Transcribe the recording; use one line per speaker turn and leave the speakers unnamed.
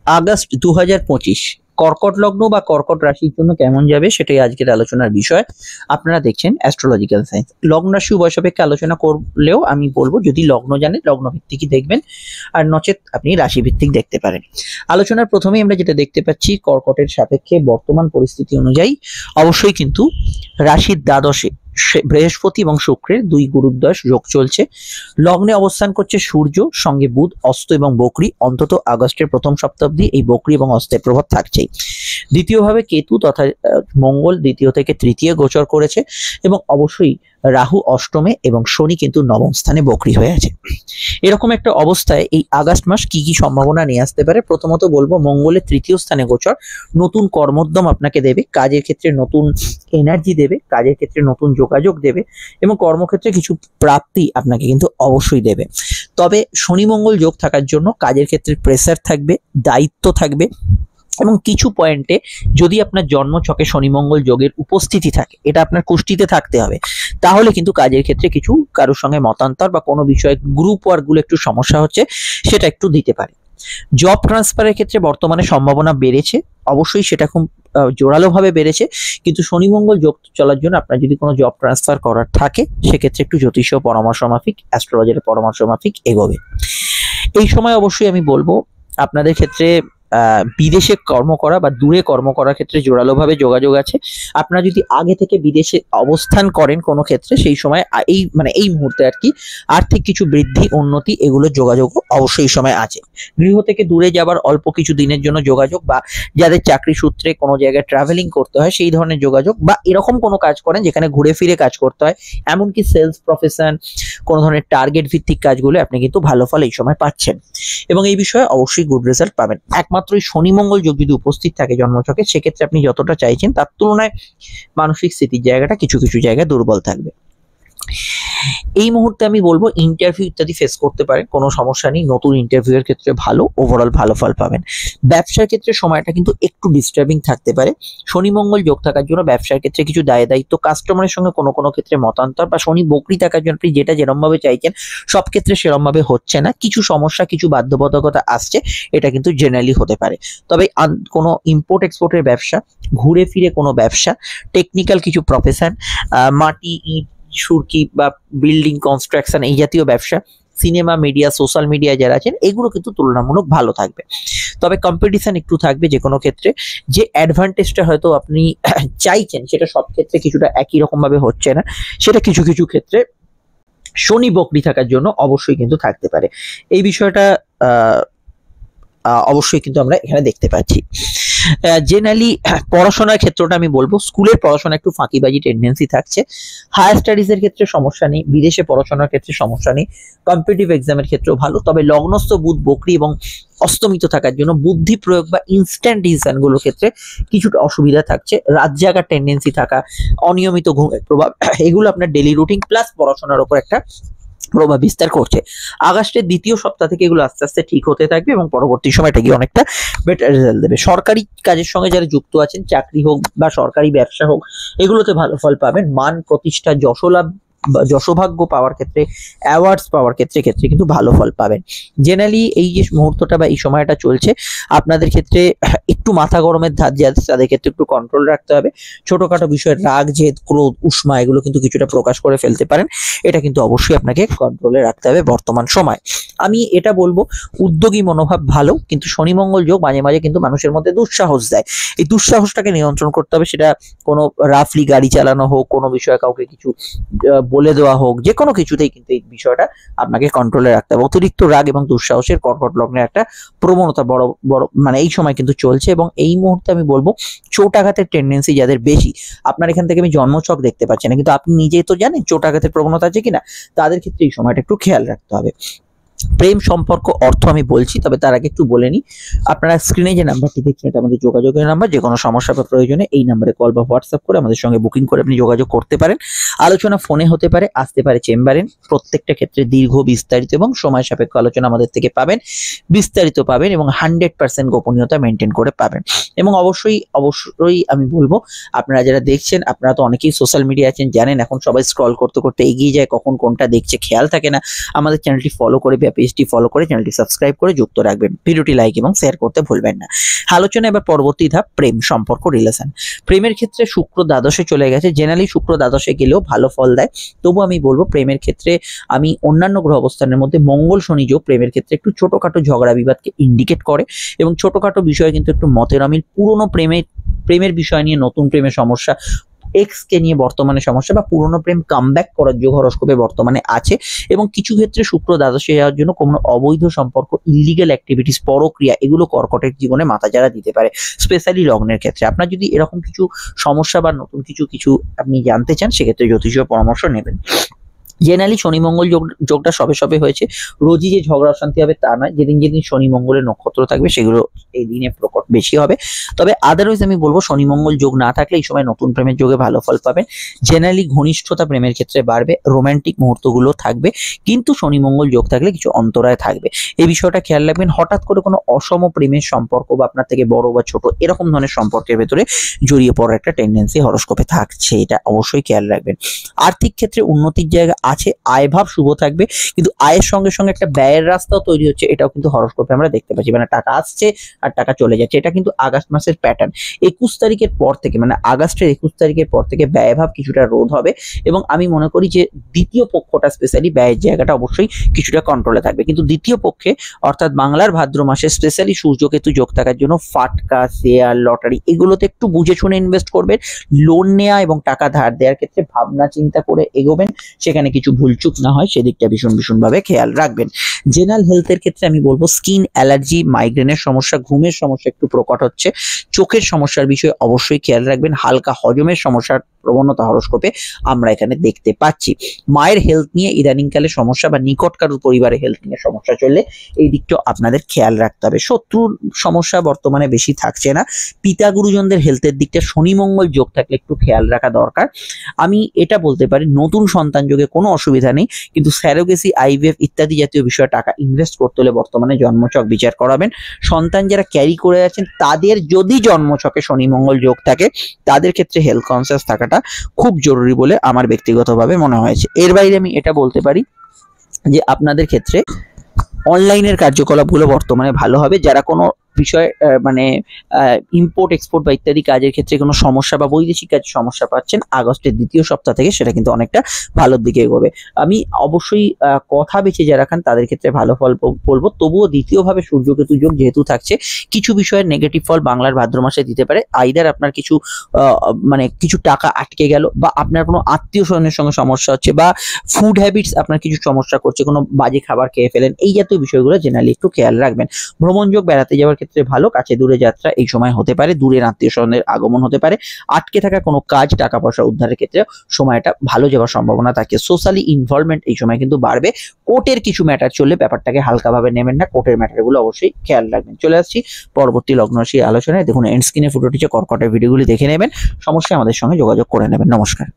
August 2025 কর্কট লগ্ন বা কর্কট রাশির জন্য কেমন যাবে সেটাই আজকের আলোচনার বিষয়। আপনারা দেখছেন অ্যাস্ট্রোলজিক্যাল সায়েন্স। লগ্ন রাশি উভয় সাপেক্ষে আলোচনা করলেও আমি বলবো যদি লগ্ন জানেন লগ্ন ভিত্তিকই দেখবেন, আর নচেত আপনি রাশি ভিত্তিক দেখতে পারেন। আলোচনার প্রথমেই আমরা যেটা দেখতে পাচ্ছি, কর্কটের সাপেক্ষে বর্তমান পরিস্থিতি অনুযায়ী অবশ্যই কিন্তু রাশির দ্বাদশে বৃহস্পতি এবং শুক্রের দুই গুরুদ্বয় যোগ চলছে। লগ্নে অবস্থান করছে সূর্য, সঙ্গে বুধ, অস্ত এবং বকরি। অন্তত আগস্টের প্রথম সপ্তাহ অব্দি এই বকরি এবং অস্তের প্রভাব থাকছেই। দ্বিতীয়ভাবে কেতু তথা মঙ্গল দ্বিতীয় থেকে তৃতীয় গোচর করেছে, এবং অবশ্যই রাহু অষ্টমে এবং শনি কিন্তু নবম স্থানে বকরি হয়ে আছে। এরকম একটা অবস্থায় এই আগস্ট মাস কি কি সম্ভাবনা নিয়ে আসতে পারে? প্রথমত বলবো, মঙ্গলের তৃতীয় স্থানে গোচর নতুন কর্মোদ্যম আপনাকে দেবে, কাজের ক্ষেত্রে নতুন এনার্জি দেবে, কাজের ক্ষেত্রে নতুন যোগাযোগ দেবে, এবং কর্মক্ষেত্রে কিছু প্রাপ্তি আপনাকে কিন্তু অবশ্যই দেবে। তবে শনি মঙ্গল যোগ থাকার জন্য কাজের ক্ষেত্রে প্রেসার থাকবে, দায়িত্ব থাকবে, এবং কিছু পয়েন্টে যদি আপনার জন্মছকে শনি মঙ্গল যোগের উপস্থিতি থাকে, এটা আপনার কুষ্টিতে থাকতে হবে, তাহলে কিন্তু কাজের ক্ষেত্রে কিছু কারোর সঙ্গে মতান্তর বা কোনো বিষয়ে গ্রুপ ওয়ার্কগুলো একটু সমস্যা হচ্ছে, সেটা একটু দিতে পারে। জব ট্রান্সফারের ক্ষেত্রে বর্তমানে সম্ভাবনা বেড়েছে, অবশ্যই সেটা খুব জোরালোভাবে বেড়েছে, কিন্তু শনি মঙ্গল যোগ চলার জন্য আপনার যদি কোনো জব ট্রান্সফার করার থাকে, সেক্ষেত্রে একটু জ্যোতিষীয় পরামর্শ মাফিক, অ্যাস্ট্রোলজির পরামর্শ মাফিক এগোবে। এই সময় অবশ্যই আমি বলবো আপনাদের ক্ষেত্রে বিদেশে কর্ম করা বা দূরে কর্ম করার ক্ষেত্রে জোরালোভাবে যোগাযোগ আছে। আপনারা যদি আগে থেকে বিদেশে অবস্থান করেন কোনো ক্ষেত্রে, সেই সময় এই মুহূর্তে আর কি আর্থিক কিছু বৃদ্ধি, উন্নতি, এগুলো যোগাযোগ অবশ্যই এই সময় আছে। গৃহ থেকে দূরে যাবার অল্প কিছু দিনের জন্য যোগাযোগ, বা যাদের চাকরি সূত্রে কোনো জায়গায় ট্রাভেলিং করতে হয় সেই ধরনের যোগাযোগ, বা এরকম কোনো কাজ করেন যেখানে ঘুরে ফিরে কাজ করতে হয়, এমনকি সেলস প্রফেশন, কোনো ধরনের টার্গেট ভিত্তিক কাজগুলো আপনি কিন্তু ভালো ফল এই সময় পাচ্ছেন, এবং এই বিষয়ে অবশ্যই গুড রেজাল্ট পাবেন। একমাত্র শনি মঙ্গল যোগ যদি উপস্থিত থাকে জন্মছকে, সেক্ষেত্রে আপনি যতটা চাইছেন তার তুলনায় মানসিক স্থিতির জায়গাটা কিছু কিছু জায়গায় দুর্বল থাকবে। এই মুহূর্তে আমি বলবো ইন্টারভিউ ইত্যাদি ফেস করতে পারেন, কোনো সমস্যা নেই। নতুন ইন্টারভিউ এর ক্ষেত্রে ভালো, ওভারঅল ভালো ফল পাবেন। ব্যবসার ক্ষেত্রে সময়টা কিন্তু একটু ডিস্টার্বিং থাকতে পারে। শনি মঙ্গল যোগ থাকার জন্য ব্যবসার ক্ষেত্রে কিছু দায় দায়িত্ব, কাস্টমারের সঙ্গে কোনো কোনো ক্ষেত্রে মতান্তর, বা শনি বকরি থাকার জন্য আপনি যেটা যেরকম ভাবে চাইছেন সব ক্ষেত্রে সেরকম ভাবে হচ্ছে না, কিছু সমস্যা, কিছু বাধ্যবাধকতা আসছে, এটা কিন্তু জেনারেলি হতে পারে। তবে কোনো ইম্পোর্ট এক্সপোর্টের ব্যবসা, ঘুরে ফিরে কোনো ব্যবসা, টেকনিক্যাল কিছু প্রফেশন, মাটি, ইট, সুরকি বা বিল্ডিং কনস্ট্রাকশন, এই জাতীয় ব্যবসা, সিনেমা, মিডিয়া, সোশ্যাল মিডিয়া যারা আছেন, এগুলো কিন্তু তুলনামূলক ভালো থাকবে। তবে কম্পিটিশন একটু থাকবে যে কোনো ক্ষেত্রে। যে অ্যাডভান্টেজটা হয়তো আপনি চাইছেন সেটা সব ক্ষেত্রে কিছুটা একই রকম ভাবে হচ্ছে না, সেটা কিছু কিছু ক্ষেত্রে শনি বকরি থাকার জন্য অবশ্যই কিন্তু থাকতে পারে। এই বিষয়টা অবশ্যই কিন্তু আমরা এখানে দেখতে পাচ্ছি। জেনারেলি পড়াশোনার ক্ষেত্রটা আমি বলবো স্কুলের পড়াশোনা একটু ফাঁকিবাজি টেন্ডেন্সি থাকছে। হায়ার স্টাডিজ এর ক্ষেত্রে সমস্যা নেই, বিদেশে পড়াশোনার ক্ষেত্রে সমস্যা নেই, কম্পিটিটিভ এক্সামের ক্ষেত্রেও ভালো। তবে লগ্নস্থ বুধ বকরি এবং অস্তমিত থাকার জন্য বুদ্ধি প্রয়োগ বা ইনস্ট্যান্ট ডিসিশন গুলোর ক্ষেত্রে কিছুটা অসুবিধা থাকছে। রাত জাগার টেন্ডেন্সি থাকা, অনিয়মিত ঘুমের প্রভাব, এগুলো আপনার ডেলি রুটিন প্লাস পড়াশোনার উপর একটা প্রভাব বিস্তার করছে। আগস্টের দ্বিতীয় সপ্তাহ থেকে এগুলো আস্তে আস্তে ঠিক হতে থাকবে, এবং পরবর্তী সময়টা গিয়ে অনেকটা বেটার রেজাল্ট দেবে। সরকারি কাজের সঙ্গে যারা যুক্ত আছেন, চাকরি হোক বা সরকারি ব্যবসা হোক, এগুলোতে ভালো ফল পাবেন। মান প্রতিষ্ঠা, যশলাভ, যশোভাগ্য পাওয়ার ক্ষেত্রে, অ্যাওয়ার্ডস পাওয়ার ক্ষেত্রে কিন্তু ভালো ফল পাবেন। জেনারেলি এই যে মুহূর্তটা বা এই সময়টা চলছে আপনাদের ক্ষেত্রে একটু মাথা গরমের ধার যাচ্ছে, তাদের ক্ষেত্রে একটু কন্ট্রোল রাখতে হবে। ছোটখাটো বিষয়ের রাগ, জেদ, ক্রোধ, উষ্মা, এগুলো কিন্তু কিছুটা প্রকাশ করে ফেলতে পারেন, এটা কিন্তু অবশ্যই আপনাকে কন্ট্রোলে রাখতে হবে বর্তমান সময়। আমি এটা বলবো উদ্যোগী মনোভাব ভালো, কিন্তু শনি মঙ্গল যোগ মাঝে মাঝে কিন্তু মানুষের মধ্যে দুঃসাহস দেয়। এই দুঃসাহসটাকে নিয়ন্ত্রণ করতে হবে, সেটা কোনো রাফলি গাড়ি চালানো হোক, কোনো বিষয়ে কাউকে কিছু বলে দেওয়া হোক, যে কোনো কিছুতেই কিন্তু এই বিষয়টা আপনাকে কন্ট্রোলে রাখতে হবে। অতিরিক্ত রাগ এবং দুঃসাহসের কর্কট লগ্নের একটা প্রবণতা বড় বড় এই সময় কিন্তু চলছে, এবং এই মুহূর্তে আমি বলবো চোট আঘাতের টেন্ডেন্সি যাদের বেশি, আপনার এখান থেকে আমি জন্মছক দেখতে পাচ্ছি না, কিন্তু আপনি নিজেই তো জানেন চোট আঘাতের প্রবণতা আছে কিনা, তাদের ক্ষেত্রে এই সময়টা একটু খেয়াল রাখতে হবে। প্রেম, সম্পর্ক, অর্থ আমি বলছি, তবে তার আগে একটু বলে নিই, আপনারা স্ক্রিনে যে নাম্বারটি দেখছেন এটা আমাদের যোগাযোগের নাম্বার। যে কোনো সমস্যা বা প্রয়োজনে এই নাম্বারে কল বা হোয়াটসঅ্যাপ করে আমাদের সঙ্গে বুকিং করে আপনি যোগাযোগ করতে পারেন। আলোচনা ফোনে হতে পারে, আসতে পারে চেম্বারে। প্রত্যেকটা ক্ষেত্রে দীর্ঘ, বিস্তারিত এবং সময় সাপেক্ষ আলোচনা আমাদের থেকে পাবেন, বিস্তারিত পাবেন, এবং 100% গোপনীয়তা মেনটেন করে পাবেন। এবং অবশ্যই অবশ্যই আমি বলবো আপনারা যারা দেখছেন, আপনারা তো অনেকেই সোশ্যাল মিডিয়া আছেন, জানেন এখন সবাই স্ক্রল করতে করতে এগিয়ে যায়, কখন কোনটা দেখছে খেয়াল থাকে না। আমাদের চ্যানেলটি ফলো করে মিডিয়া পেজটি ফলো করে চ্যানেলটি সাবস্ক্রাইব করে যুক্ত রাখবেন। ভিডিওটি লাইক এবং শেয়ার করতে ভুলবেন না। আলোচনা এবার পরবর্তী ধাপ প্রেম, সম্পর্ক, রিলেশন। প্রেমের ক্ষেত্রে শুক্র দ্বাদশে চলে গেছে। জেনারেলি শুক্র দ্বাদশে গেলেও ভালো ফল দেয়, তবু আমি বলবো প্রেমের ক্ষেত্রে আমি অন্যান্য গ্রহ অবস্থানের মধ্যে মঙ্গল শনি যোগ প্রেমের ক্ষেত্রে একটু ছোটখাটো ঝগড়া বিবাদকে ইন্ডিকেট করে এবং ছোটখাটো বিষয়ে কিন্তু একটু মতের অমিল, পুরনো প্রেমের বিষয় নিয়ে নতুন প্রেমের সমস্যা, এক্স কে নিয়ে বর্তমানে সমস্যা বা পুরনো প্রেম কামব্যাক করার যোগ হরস্কোপে বর্তমানে আছে। এবং কিছু ক্ষেত্রে শুক্র দ্বাদশে যাওয়ার জন্য কোনো অবৈধ সম্পর্ক, ইলিগাল অ্যাক্টিভিটিস, পরক্রিয়া এগুলো কর্কটের জীবনে মাথাচাড়া দিতে পারে, স্পেশালি লগ্নের ক্ষেত্রে। আপনার যদি এরকম কিছু সমস্যা বা নতুন কিছু আপনি জানতে চান, সেক্ষেত্রে জ্যোতিষীয় পরামর্শ নেবেন। জেনারেলি শনি মঙ্গল যোগটা সবে সবে হয়েছে, রোজই যে ঝগড়া অশান্তি হবে তা নয়। যেদিন যেদিন শনি মঙ্গলের নক্ষত্র থাকবে সেগুলো এই দিনে প্রকট বেশি হবে। তবে আদারওয়াইজ আমি বলবো শনি মঙ্গল যোগ না থাকলে এই সময় নতুন প্রেমের যোগে ভালো ফল পাবেন। জেনারেলি ঘনিষ্ঠতা প্রেমের ক্ষেত্রে বাড়বে, রোমান্টিক মুহূর্তগুলো থাকবে, কিন্তু শনি মঙ্গল যোগ থাকলে কিছু অন্তরায় থাকবে। এই বিষয়টা খেয়াল রাখবেন। হঠাৎ করে কোনো অসম প্রেমের সম্পর্ক বা আপনার থেকে বড় বা ছোট এরকম ধরনের সম্পর্কের ভেতরে জড়িয়ে পড়ার একটা টেন্ডেন্সি হরস্কোপে থাকছে, এটা অবশ্যই খেয়াল রাখবেন। আর্থিক ক্ষেত্রে উন্নতির জায়গা আছে, আয়ভাব শুভ থাকবে, কিন্তু আয়ের সঙ্গে সঙ্গে একটা ব্যয়ের রাস্তাও তৈরি হচ্ছে, এটাও কিন্তু হরস্কোপে আমরা দেখতে পাচ্ছি। মানে টাকা আসছে আর টাকা চলে যাচ্ছে, এটা কিন্তু আগস্ট মাসের প্যাটার্ন। 21 তারিখের পর থেকে, মানে আগস্টের 21 তারিখের পর থেকে ব্যয়ভাব কিছুটা রোধ হবে এবং আমি মনে করি যে দ্বিতীয় পক্ষটা স্পেশালি ব্যয়ের জায়গাটা অবশ্যই কিছুটা কন্ট্রোলে থাকবে। কিন্তু দ্বিতীয় পক্ষে অর্থাৎ বাংলার ভাদ্র মাসে স্পেশালি সূর্যকেতু যোগ থাকার জন্য ফাটকা, শেয়ার, লটারি এগুলোতে একটু বুঝে শুনে ইনভেস্ট করবেন। লোন নেওয়া এবং টাকা ধার দেওয়ার ক্ষেত্রে ভাবনা চিন্তা করে এগোবেন, সেখানে কিছু ভুলচুক না হয় সেদিকটা ভীষণভাবে খেয়াল রাখবেন। জেনারেল হেলথের ক্ষেত্রে আমি বলবো স্কিন অ্যালার্জি, মাইগ্রেনের সমস্যা, ঘুমের সমস্যা একটু প্রকট হচ্ছে, চোখের সমস্যার বিষয়ে অবশ্যই খেয়াল রাখবেন। হালকা হজমের সমস্যার প্রবণতা হরস্কোপে আমরা এখানে দেখতে পাচ্ছি। মায়ের হেলথ নিয়ে ইদানিংকালে সমস্যা বা নিকটকার পরিবারের হেলথ নিয়ে সমস্যা চললে এই দিকটা আপনাদের খেয়াল রাখতে হবে। শত্রুর সমস্যা বর্তমানে বেশি থাকছে না। পিতা গুরুজনদের হেলথের দিকটা শনি মঙ্গল যোগ থাকলে একটু খেয়াল রাখা দরকার। আমি এটা বলতে পারি নতুন সন্তান যোগে কোনো অসুবিধা নেই, কিন্তু স্যারোগেসি, আইভিএফ ইত্যাদি জাতীয় বিষয়ে টাকা ইনভেস্ট করতে হলে বর্তমানে জন্মছক বিচার করাবেন। সন্তান যারা ক্যারি করে যাচ্ছেন তাদের যদি জন্মছকে শনি মঙ্গল যোগ থাকে তাদের ক্ষেত্রে হেলথ কনসিয়াস থাকাটা খুব জরুরি বলে আমার ব্যক্তিগতভাবে মনে হয়েছে। এর বাইরে আমি এটা বলতে পারি যে আপনাদের ক্ষেত্রে অনলাইনের কার্যকলাপগুলো বর্তমানে ভালো হবে। যারা কোনো বিষয় মানে ইম্পোর্ট এক্সপোর্ট বা ইত্যাদি কাজের ক্ষেত্রে কোনো সমস্যা বা বৈদেশিক কাজে সমস্যা পাচ্ছেন, আগস্টের দ্বিতীয় সপ্তাহ থেকে সেটা কিন্তু অনেকটা ভালোর দিকে এগোবে। আমি অবশ্যই কথা বেছে যারা খান তাদের ক্ষেত্রে ভালো ফল বলবো। তবুও দ্বিতীয়ভাবে সূর্যকেতু যোগ যেহেতু থাকছে, কিছু বিষয়ের নেগেটিভ ফল বাংলার ভাদ্র মাসে দিতে পারে। আইদার আপনার কিছু মানে কিছু টাকা আটকে গেল, বা আপনার কোনো আত্মীয় স্বজনের সঙ্গে সমস্যা হচ্ছে, বা ফুড হ্যাবিটস আপনার কিছু সমস্যা করছে, কোনো বাজে খাবার খেয়ে ফেলেন, এই জাতীয় বিষয়গুলো জেনারেলি একটু খেয়াল রাখবেন। ভ্রমণ যোগ, বেড়াতে যাওয়ার ক্ষেত্রে ভালো, কাছে দূরে যাত্রা এই সময় হতে পারে, দূরের আত্মীয় স্বজনের আগমন হতে পারে, আটকে থাকা কোনো কাজ, টাকা পয়সা উদ্ধারের ক্ষেত্রে সময়টা ভালো যাওয়ার সম্ভাবনা থাকে। সোশ্যালি ইনভলভমেন্ট এই সময় কিন্তু বাড়বে। কোর্টের কিছু ম্যাটার চললে ব্যাপারটাকে হালকাভাবে নেবেন না, কোর্টের ম্যাটারগুলো অবশ্যই খেয়াল রাখবেন। চলে আসছি পরবর্তী লগ্ন রাশি আলোচনায়। দেখুন এন্ড স্ক্রিনে ফুটে উঠেছে কর্কটের ভিডিওগুলি দেখে নেবেন, সমস্যায় আমাদের সঙ্গে যোগাযোগ করে নেবেন। নমস্কার।